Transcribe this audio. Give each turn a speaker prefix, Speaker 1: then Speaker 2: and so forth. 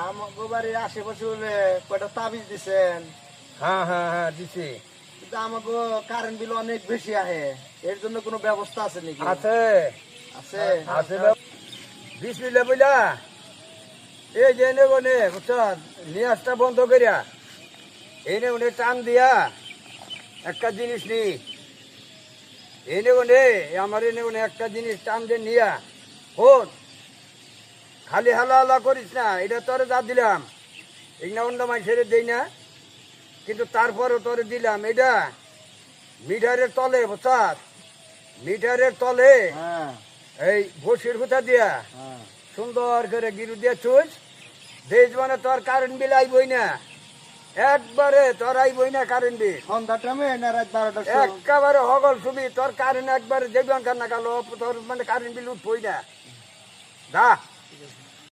Speaker 1: আমাকে বাড়ির আশেপাশে হলে কয়টা তাবিজ দিছেন।
Speaker 2: হ্যাঁ হ্যাঁ হ্যাঁ দিছি।
Speaker 1: কিন্তু আমাকে কারেন্ট বিল অনেক বেশি আহে, এর জন্য কোনো ব্যবস্থা আছে নাকি?
Speaker 2: আছে
Speaker 1: আছে।
Speaker 2: আছে বিসমিল্লাহ বইলা এই যে এনে বনে বুঝছ নিয়াজটা বন্ধ করিয়া এনে উনি টান দিয়া একটা জিনিস নি এনে উনি আমার এনে উনি একটা জিনিস টান দিয়ে নিয়া হোন খালি হালা হালা করিস না, এটা তোরে যা দিলাম এগুলা অন্য মানুষের দেই না, কিন্তু তারপরে তোরে দিলাম এটা মিটারের তলে বুঝছাস, মিটারের তলে
Speaker 1: হ্যাঁ
Speaker 2: এই বসির হুতা দিয়া
Speaker 1: হ্যাঁ।
Speaker 2: সুন্দর করে গিরু দিয়ে চুষ দেশ মানে তোর কারেন্ট বিল আইবই না, একবারে তোর আইবই না কারেন্ট বিল।
Speaker 1: সন্ধ্যা টাইমে না রাত 12টার সময়?
Speaker 2: একেবারে হগল ছবি তোর কারেন্ট একবারে দেবেন কান্না কালো তোর মানে কারেন্ট বিল উঠবই না। দা